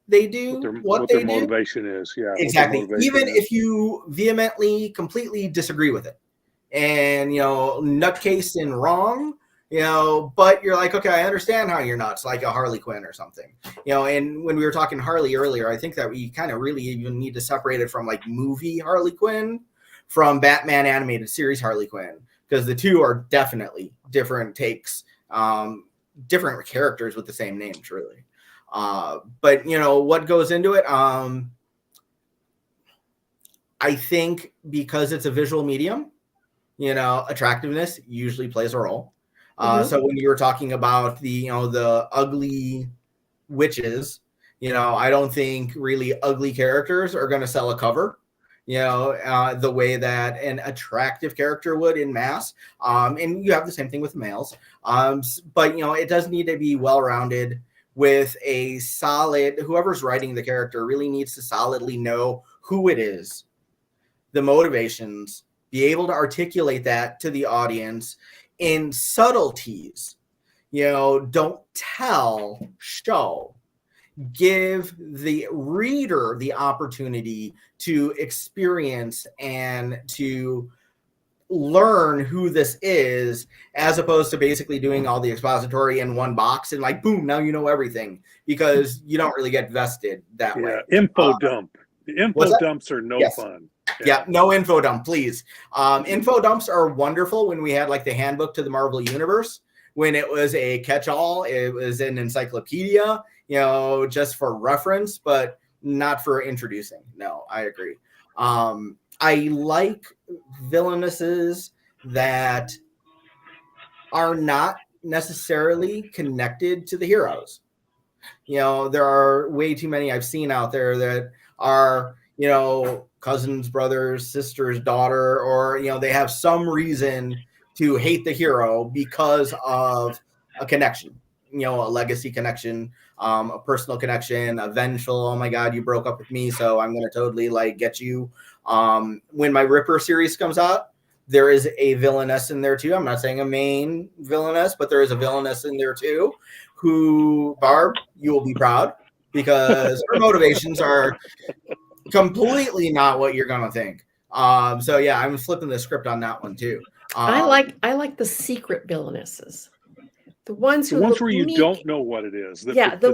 they do what their motivation is. Yeah, exactly. Even if you vehemently, completely disagree with it, and you know, nutcase and wrong, you know, but you're like, okay, I understand how you're nuts, like a Harley Quinn or something, you know. And when we were talking Harley earlier, I think that we kind of really even need to separate it from like movie Harley Quinn from Batman animated series Harley Quinn, because the two are definitely different takes, different characters with the same names, really. But you know what goes into it. I think because it's a visual medium, you know, attractiveness usually plays a role. So when you were talking about the ugly witches, you know, I don't think really ugly characters are going to sell a cover, you know, the way that an attractive character would in mass. And you have the same thing with males. But you know, it does need to be well-rounded, with a solid, whoever's writing the character really needs to solidly know who it is, the motivations, be able to articulate that to the audience in subtleties. You know, don't tell, show. Give the reader the opportunity to experience and to learn who this is, as opposed to basically doing all the expository in one box and like, boom, now you know everything, because you don't really get vested that way. Info dump. The info What's that? dumps are no Yes. fun. Yeah, no info dump, please. Info dumps are wonderful when we had like the handbook to the Marvel Universe, when it was a catch-all, it was an encyclopedia, just for reference, but not for introducing. No, I agree. I like villainesses that are not necessarily connected to the heroes. There are way too many I've seen out there that are, cousins, brothers, sisters, daughter, or, they have some reason to hate the hero because of a connection, a legacy connection, a personal connection, a vengeful, oh my God, you broke up with me, so I'm going to totally get you. When my Ripper series comes out, there is a villainess in there too. I'm not saying a main villainess, but there is a villainess in there too, who, Barb, you will be proud because her motivations are completely not what you're going to think. So yeah, I'm flipping the script on that one too. I like the secret villainesses. The ones who where you meek. don't know what it is. The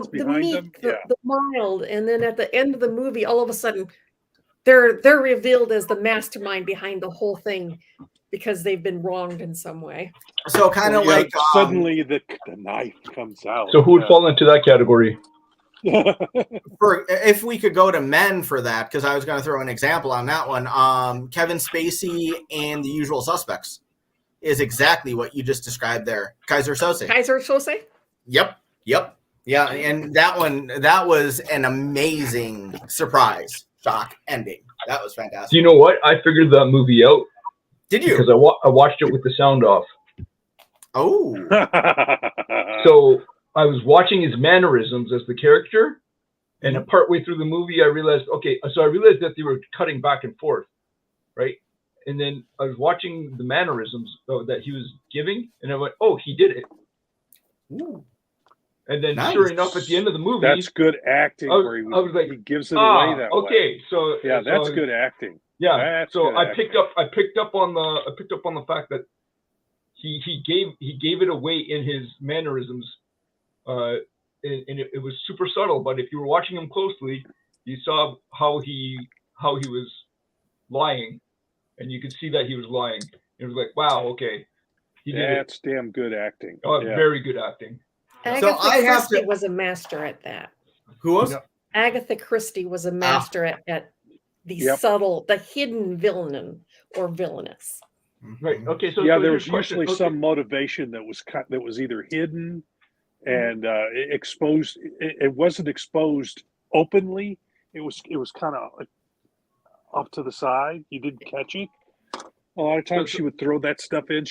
behind meek, them. the mild, and then at the end of the movie, all of a sudden, they're revealed as the mastermind behind the whole thing because they've been wronged in some way. So kind of suddenly the knife comes out. So who would fall into that category? if we could go to men for that, because I was going to throw an example on that one. Kevin Spacey and The Usual Suspects is exactly what you just described there. Kaiser Sose. Yep. Yeah, and that was an amazing surprise, shock ending. That was fantastic. Do you know what? I figured that movie out. Did you? Because I watched it with the sound off. Oh. So I was watching his mannerisms as the character, and partway through the movie, I realized, that they were cutting back and forth, right? And then I was watching the mannerisms that he was giving, and I went, "Oh, he did it." Ooh. And then, sure enough, at the end of the movie, that's good acting. I was like, he gives it away that way. Okay, so yeah, that's good acting. Yeah, that's so I picked up on the fact that he gave it away in his mannerisms, and it was super subtle. But if you were watching him closely, you saw how he was lying, and you could see that he was lying. It was like, wow, okay, that's damn good acting. Very good acting. Agatha Christie was a master at that. Who was? Yeah. Agatha Christie was a master at the subtle, the hidden villain or villainous. Right. Okay. So there was usually some motivation that was either hidden and exposed. It wasn't exposed openly. It was kind of like off to the side. You didn't catch it. A lot of times she would throw that stuff in.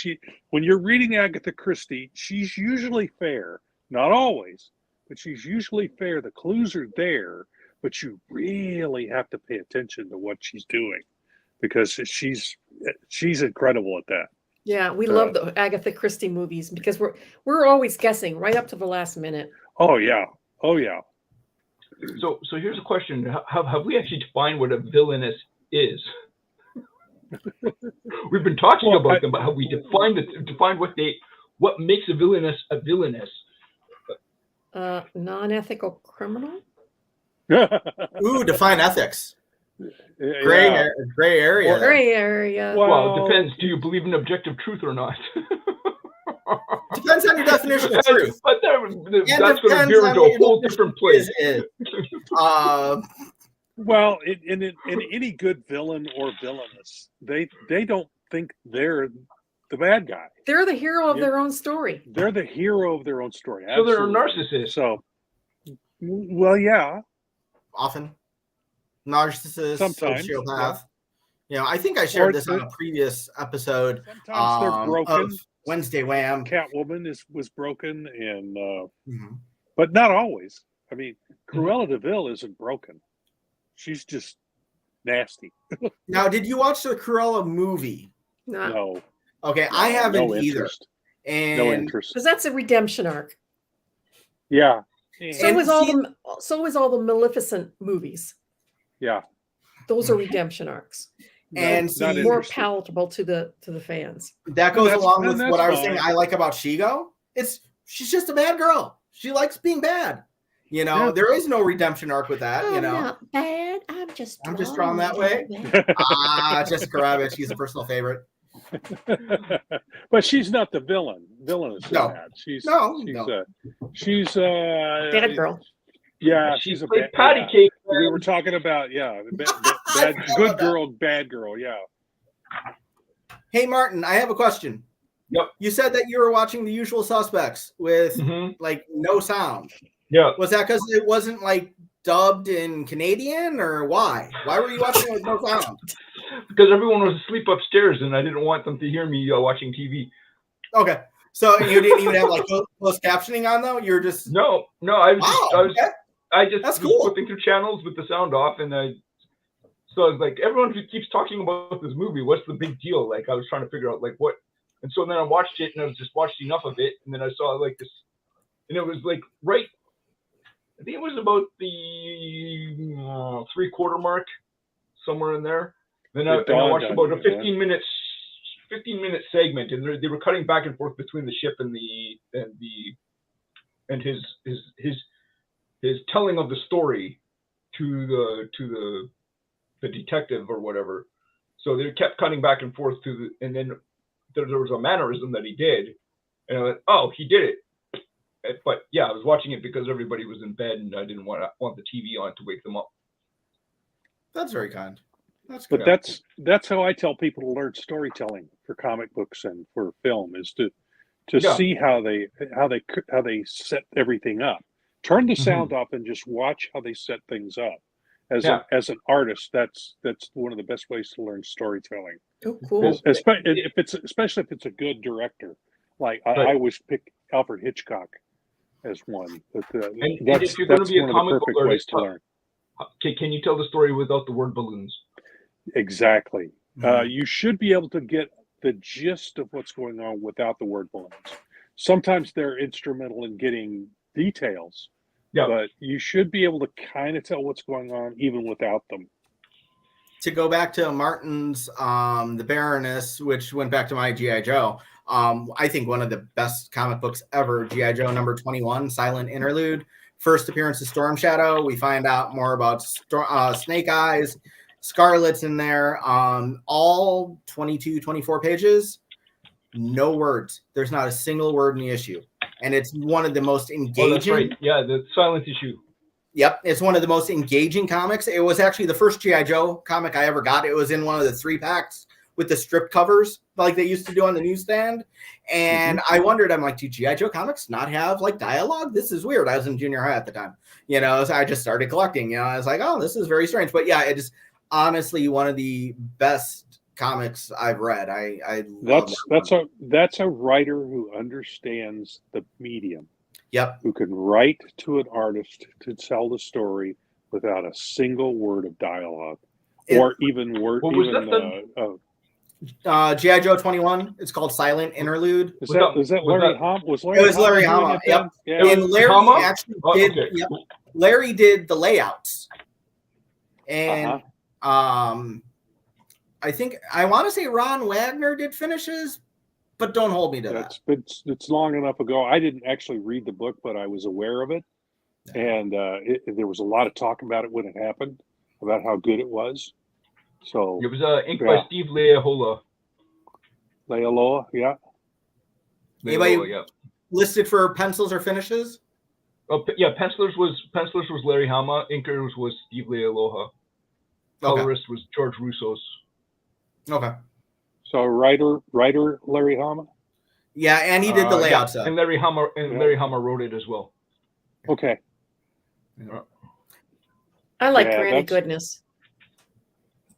When you're reading Agatha Christie, she's usually fair. Not always, but she's usually fair. The clues are there, but you really have to pay attention to what she's doing because she's incredible at that. Yeah, we love the Agatha Christie movies because we're always guessing right up to the last minute. Oh yeah. So here's a question: Have we actually defined what a villainess is? We've been talking about them, but have we defined what makes a villainess a villainess? Non-ethical criminal. Ooh, define ethics. Gray area. Gray area. Well, it depends. Do you believe in objective truth or not? Depends on your definition of truth. But that's going to veer into a whole different place. Well, in any good villain or villainess, they don't think they're the bad guy. They're the hero of their own story. They're the hero of their own story. So they're a narcissist. So, well, yeah. Often. Narcissist, sometimes, sociopath. Yeah. I think I shared this on a previous episode. Sometimes they're broken. Wednesday Wham. Catwoman was broken, and but not always. I mean, Cruella de Vil isn't broken. She's just nasty. Now, did you watch the Cruella movie? No. Okay, I haven't either. And no interest. Because that's a redemption arc. Yeah. So is all the Maleficent movies. Yeah. Those are redemption arcs. And more palatable to the fans. That goes along with what I was saying I like about Shigo. She's just a bad girl. She likes being bad. There is no redemption arc with that, I'm not bad. I'm I'm just drawn that way. Jessica Rabbit, she's a personal favorite. But she's not the villainous in No. that. She's Bad girl. Yeah, She she's a played bad patty yeah. cake. We were talking about bad, good girl, bad girl. Yeah. Hey, Martin, I have a question. Yep. You said that you were watching The Usual Suspects with like no sound. Yeah. Was that because it wasn't like dubbed in Canadian, or why? Why were you watching it with no sound? Because everyone was asleep upstairs, and I didn't want them to hear me watching TV. Okay, so you didn't even have like closed captioning on, though. You're just No. I just That's was cool. flipping through channels with the sound off, and I was like, everyone who keeps talking about this movie, what's the big deal? Like, I was trying to figure out like what, and so then I watched it, and I was just watched enough of it, and then I saw like this, and it was like right. I think it was about the 3/4 mark, somewhere in there. Then I watched about a 15-minute segment, and they were cutting back and forth between the ship and his telling of the story to the detective or whatever. So they kept cutting back and forth and then there was a mannerism that he did, and I went, "Oh, he did it." But yeah, I was watching it because everybody was in bed, and I didn't want the TV on to wake them up. That's very kind. That's good. But that's how I tell people to learn storytelling for comic books and for film, is to see how they set everything up. Turn the sound off and just watch how they set things up. As an artist, that's one of the best ways to learn storytelling. Oh, cool. Especially if it's a good director. Like I always pick Alfred Hitchcock as one. But that's one of the perfect ways to learn. Can you tell the story without the word balloons? Exactly. You should be able to get the gist of what's going on without the word balloons. Sometimes they're instrumental in getting details, but you should be able to kind of tell what's going on even without them. To go back to Martin's The Baroness, which went back to my G.I. Joe, I think one of the best comic books ever, G.I. Joe number 21, Silent Interlude. First appearance of Storm Shadow. We find out more about Snake Eyes. Scarlet's in there. All 22, 24 pages. No words. There's not a single word in the issue. And it's one of the most engaging. Oh, that's right. Yeah, the silent issue. Yep, it's one of the most engaging comics. It was actually the first G.I. Joe comic I ever got. It was in one of the 3-packs with the strip covers like they used to do on the newsstand. And I wondered, I'm like, do G.I. Joe comics not have like dialogue? This is weird. I was in junior high at the time, so I just started collecting, I was like, oh, this is very strange. But yeah, it is honestly one of the best comics I've read. I love that's a writer who understands the medium. Yep. Who can write to an artist to tell the story without a single word of dialogue, or even word. G.I. Joe 21. It's called Silent Interlude. Is that Larry Hama? It was Larry Hama. Yep. Yeah. And Larry actually did. Okay. Yep. Larry did the layouts, and I think I want to say Ron Wagner did finishes. But don't hold me to that. It's long enough ago. I didn't actually read the book, but I was aware of it. And there was a lot of talk about it when it happened, about how good it was. So it was inked by Steve Leahola. Lealoa, yeah. Anybody listed for pencils or finishes? Oh, yeah, pencilers was Larry Hama. Inkers was Steve Lealoha. Colorist was George Russos. Okay. So writer Larry Hama? Yeah, and he did the layouts. And Larry Hama wrote it as well. Okay. I like Granny Goodness.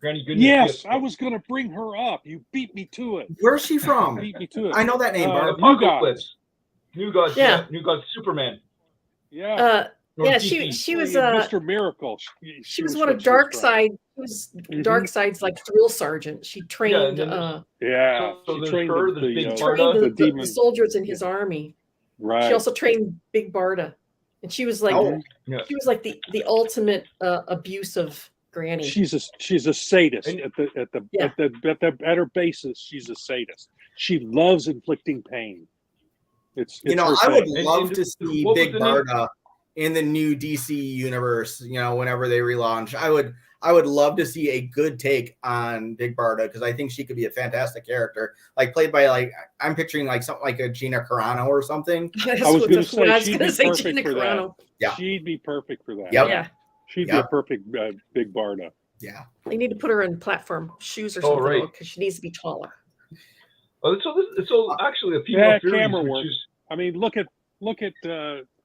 Granny Goodness. Yes, I was going to bring her up. You beat me to it. Where's she from? Beat me to it. I know that name. New Gods. New Gods Superman. Yeah. She was Mr. Miracle. She was one of Darkseid. She was Darkseid's like drill sergeant. She trained. So she trained the soldiers in his army. Right. She also trained Big Barda, and she was like the ultimate abusive granny. She's a sadist at her basis. She's a sadist. She loves inflicting pain. It's I would love to see Big Barda in the new DC universe, whenever they relaunch. I I would love to see a good take on Big Barda because I think she could be a fantastic character, like played by like I'm picturing like something like a Gina Carano or something. That's I was what going the- to what I say was she'd gonna be say, perfect Gina for that. Carano. Yeah. She'd be perfect for that. Yep. Yeah. She'd be Yep. a perfect Big Barda. Yeah. They need to put her in platform shoes or Oh, something right. because she needs to be taller. So actually, a female Yeah, Furies, camera which work. is I mean, look at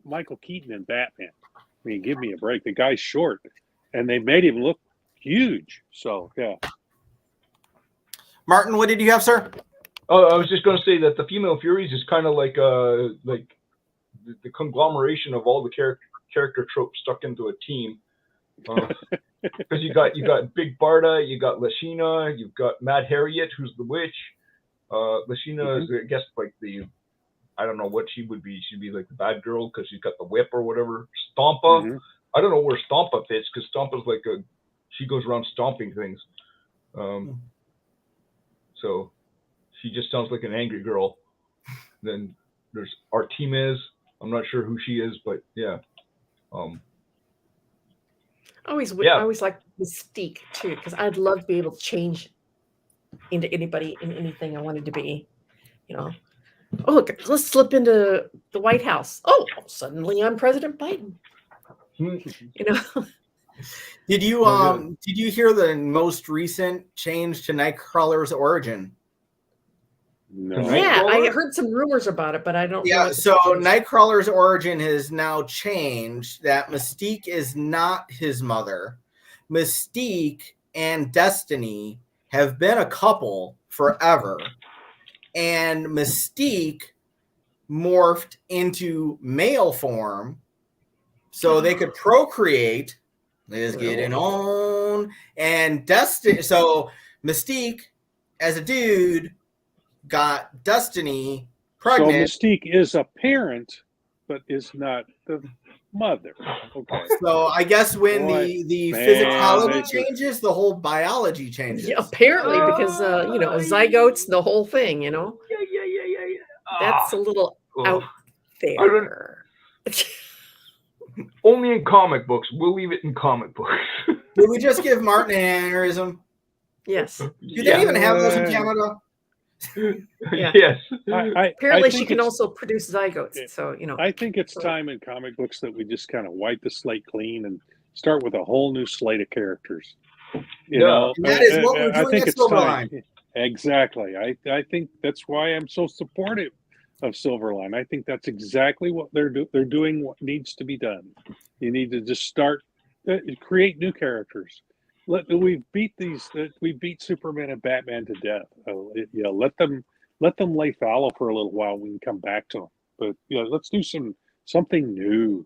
Michael Keaton in Batman. I mean, give me a break. The guy's short, and they made him look huge. So yeah. Martin, what did you have, sir? Oh, I was just going to say that the female Furies is kind of like the conglomeration of all the character tropes stuck into a team. Because you got Big Barda, you got Lashina, you've got Mad Harriet, who's the witch. Lashina is, I guess, like I don't know what she would be. She'd be like the bad girl because she's got the whip or whatever. Stompa. Mhm. I don't know where Stompa fits because Stompa's like she goes around stomping things. So she just sounds like an angry girl. Then there's Artemis. I'm not sure who she is, but yeah. I always Yeah. like Mystique too, because I'd love to be able to change into anybody in anything I wanted to be. You know, oh look, let's slip into the White House. Oh, suddenly I'm President Biden. You know, Did you hear the most recent change to Nightcrawler's origin? No. yeah, I Nightcrawler? heard some rumors about it, but I don't. know Yeah, what the so truth is. Nightcrawler's origin has now changed. That Mystique is not his mother. Mystique and Destiny have been a couple forever, and Mystique morphed into male form so they could procreate. Let's get it on. And Destiny, so Mystique as a dude got Destiny pregnant. So Mystique is a parent, but is not the mother. Okay. So I guess when Boy, the man, physicality they just- changes, the whole biology changes. Yeah, apparently, because zygotes, the whole thing. You know, Yeah. that's a little out I don't- there. Only in comic books. We'll leave it in comic books. Did we just give Martin an aneurysm? Yes. Do they even have those in Canada? Yeah. Yes. Apparently, I she think can it's- also produce zygotes. So you know, I think it's time in comic books that we just kind of wipe the slate clean and start with a whole new slate of characters. You know, That is what we're I doing think at it's time. Silverline. Exactly. I think that's why I'm so supportive of Silverline. I think that's exactly what they're doing. What needs to be done. You need to just start create new characters. We beat Superman and Batman to death. Let them lay fallow for a little while. We can come back to them. But let's do something new.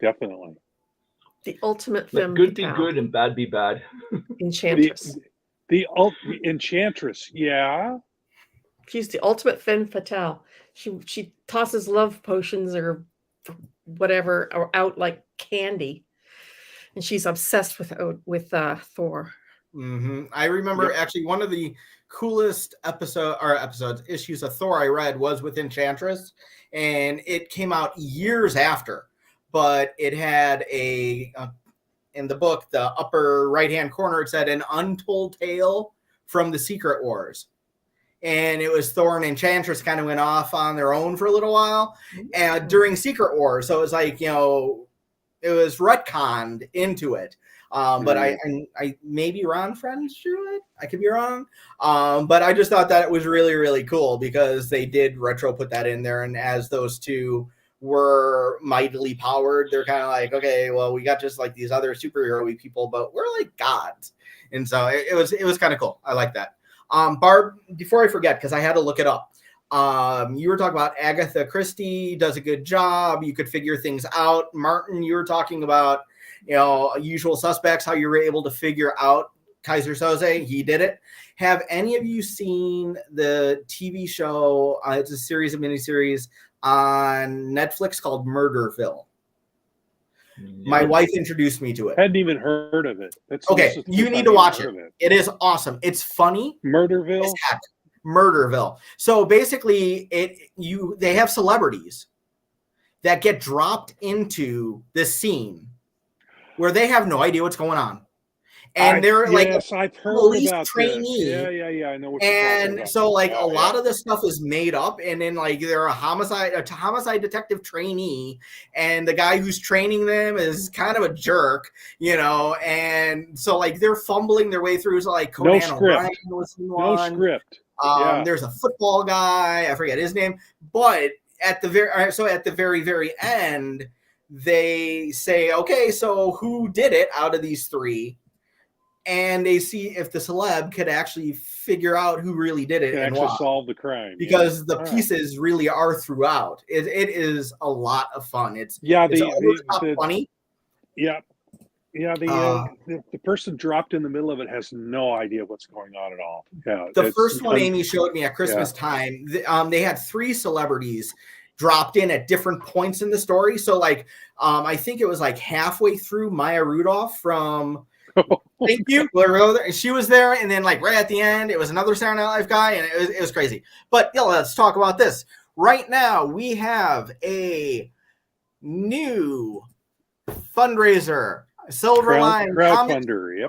Definitely. the ultimate Let femme good be fatale, good and bad be bad. enchantress. The Enchantress. Yeah. She's the ultimate femme fatale. She tosses love potions or whatever or out like candy, and she's obsessed with Thor. Mm-hmm. I remember actually one of the coolest issues of Thor I read was with Enchantress, and it came out years after, but it had in the book, the upper right-hand corner, it said an untold tale from the Secret Wars. And it was Thor and Enchantress kind of went off on their own for a little while during Secret Wars. So it was like, it was retconned into it. But I maybe Ron Friends drew it. I could be wrong. But I just thought that it was really, really cool because they did retro put that in there. And as those two were mightily powered, they're kind of like, okay, well, we got just like these other superhero-y people, but we're like gods. And so it was kind of cool. I like that. Barb, before I forget, because I had to look it up. You were talking about Agatha Christie does a good job. You could figure things out. Martin, you were talking about, Usual Suspects, how you were able to figure out Kaiser Soze. He did it. Have any of you seen the TV show? It's a series of miniseries on Netflix called Murderville. My wife introduced me to it. Hadn't even heard of it. Okay, you need to watch it. It is awesome. It's funny. Murderville. As heck. Murderville. So basically, they have celebrities that get dropped into this scene where they have no idea what's going on, and they're like yes, I've heard police about trainee. this. Yeah. I know what you're talking And about. so like Yeah, a lot of the stuff is made up, and then like they're a homicide detective trainee, and the guy who's training them is kind of a jerk, and so like they're fumbling their way through. So like Conan O'Brien was in one. No script. There's a football guy, I forget his name, but at the very end, they say, okay, so who did it out of these three? And they see if the celeb could actually figure out who really did it Can and actually why. solve the crime. Because the pieces really are throughout. It is a lot of fun. It's funny. Yeah. The person dropped in the middle of it has no idea what's going on at all. Yeah. The first one Amy showed me at Christmas time, they had 3 celebrities dropped in at different points in the story. So like, I think it was like halfway through Maya Rudolph from Thank You. She was there, and then like right at the end, it was another Saturday Night Live guy, and it was crazy. But let's talk about this. Right now, we have a new fundraiser, Silverline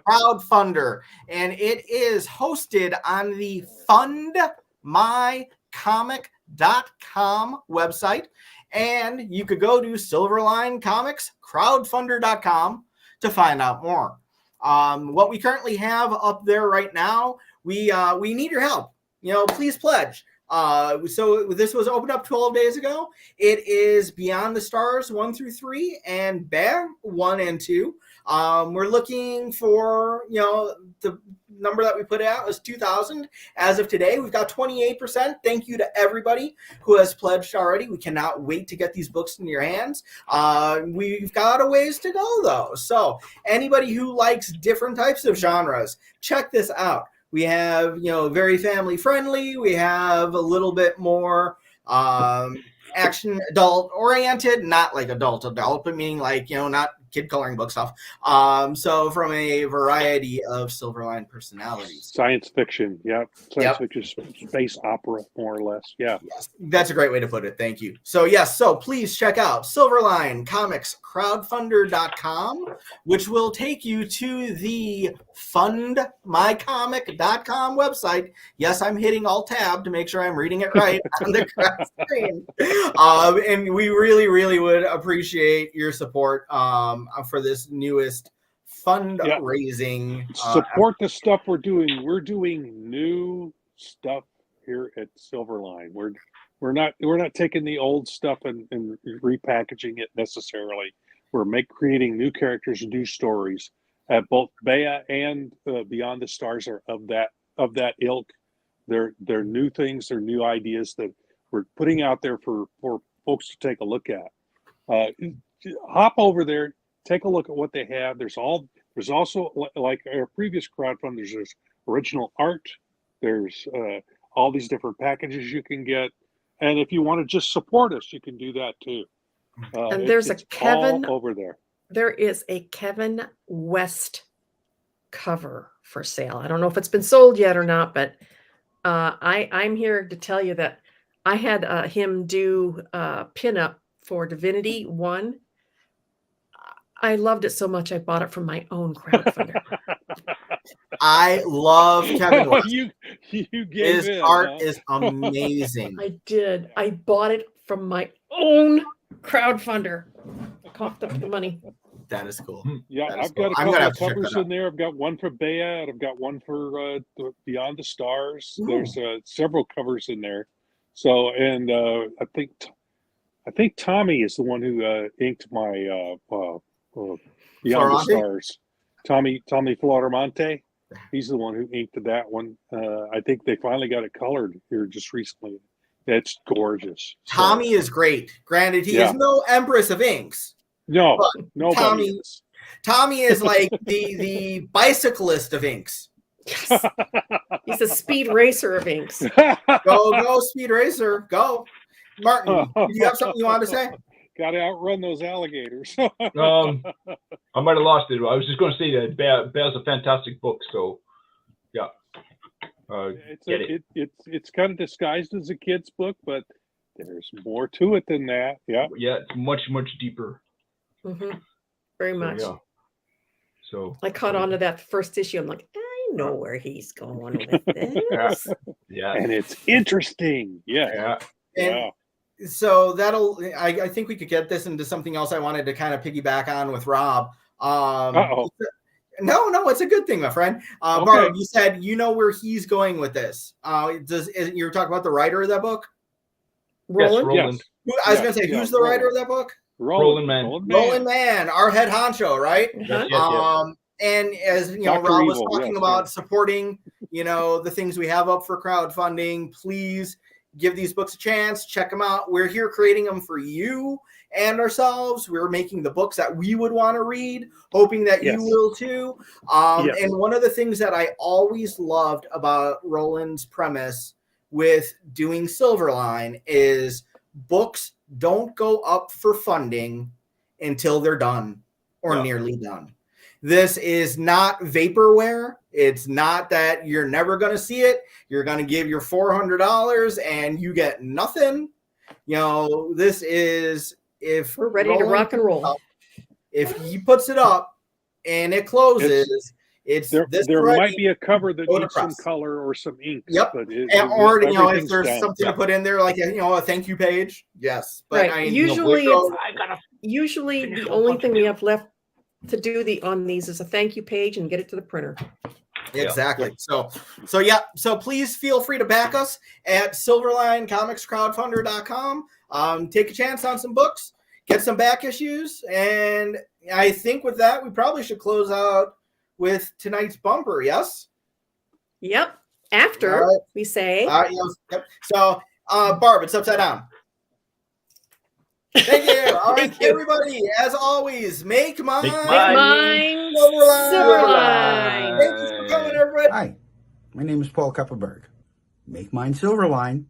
crowdfunder, and it is hosted on the fundmycomic.com website, and you could go to silverlinecomicscrowdfunder.com to find out more. What we currently have up there right now, we need your help. Please pledge. So this was opened up 12 days ago. It is Beyond the Stars 1 through 3 and Bear 1 and 2. We're looking for, the number that we put out was 2,000. As of today, we've got 28%. Thank you to everybody who has pledged already. We cannot wait to get these books in your hands. We've got a ways to go, though. So anybody who likes different types of genres, check this out. We have, very family friendly. We have a little bit more action adult oriented, not like adult, but meaning like, not kid coloring book stuff. So from a variety of Silverline personalities. Science fiction. Science fiction, space opera, more or less. Yeah. Yes, that's a great way to put it. Thank you. So so please check out silverlinecomicscrowdfunder.com, which will take you to the fundmycomic.com website. Yes, I'm hitting alt tab to make sure I'm reading it right on the correct screen. And we really, really would appreciate your support for this newest fundraising. Support the stuff we're doing. We're doing new stuff here at Silverline. We're not taking the old stuff and repackaging it necessarily. We're creating new characters and new stories. Both Bea and Beyond the Stars are of that ilk. They're new things. They're new ideas that we're putting out there for folks to take a look at. Hop over there. Take a look at what they have. There's also, like our previous crowdfunders, there's original art. There's all these different packages you can get. And if you want to just support us, you can do that too. And there's a Kevin over there. There is a Kevin West cover for sale. I don't know if it's been sold yet or not, but I'm here to tell you that I had him do a pinup for Divinity 1. I loved it so much I bought it from my own crowdfunder. I love Kevin West. You gave His art is amazing. I did. I bought it from my own crowdfunder. I coughed up the money. That is cool. Yeah, I've got a couple of covers in there. I've got one for Bea, and I've got one for Beyond the Stars. Ooh. There's several covers in there. So, and I think Tommy is the one who inked my Beyond the Stars. Tommy Florimonte. He's the one who inked that one. I think they finally got it colored here just recently. That's gorgeous. Tommy is great. Granted, he is no Empress of Inks. No, Tommy is like the bicyclist of inks. Yes. He's a speed racer of inks. Go, speed racer. Go. Martin, do you have something you want to say? Got to outrun those alligators. I might have lost it. I was just going to say that Bear's a fantastic book. So, yeah. It's kind of disguised as a kid's book, but there's more to it than that. Yeah. Yeah, it's much, much deeper. Mm-hmm. Very much. So I caught on to that first issue. I'm like, I know where he's going with Yeah. this. Yeah. And it's interesting. Yeah. Yeah. And so I think we could get this into something else I wanted to kind of piggyback on with Rob. Uh-oh. No, it's a good thing, my friend. Okay. Barb, you said you know where he's going with this. You're talking about the writer of that book? Yes, Roland? Roland. I was going to say, who's the writer of that book? Roland Mann. Roland Mann, our head honcho, right? Uh-huh. Yes. And as you know, Dr. Rob was Evil, talking yes, about yes. supporting, the things we have up for crowdfunding. Please give these books a chance. Check them out. We're here creating them for you and ourselves. We're making the books that we would want to read, hoping that you Yes. will too. Yes. And one of the things that I always loved about Roland's premise with doing Silverline is books don't go up for funding until they're done or Yeah. nearly done. This is not vaporware. It's not that you're never going to see it. You're going to give your $400 and you get nothing. This is if We're ready to rock and roll. If he puts it up and it closes, There ready. might be a cover that Go to needs some press. color or some ink. Yep. But Or if everything's there's done. something to put in there, like a thank you page, yes. But Right. Usually Blizzard- Usually Finish the a only bunch thing of we it. have left to do on these is a thank you page and get it to the printer. Exactly. So please feel free to back us at silverlinecomicscrowdfunder.com. Take a chance on some books, get some back issues, and I think with that we probably should close out with tonight's bumper. Yes. Yep. After All right. we say Yep. So Barb, it's upside down. Thank you. All right, Thank you. everybody. As always, make mine. Make mine Silverline. Silverline. Thank you for coming, everybody. Hi, my name is Paul Kupperberg. Make mine Silverline.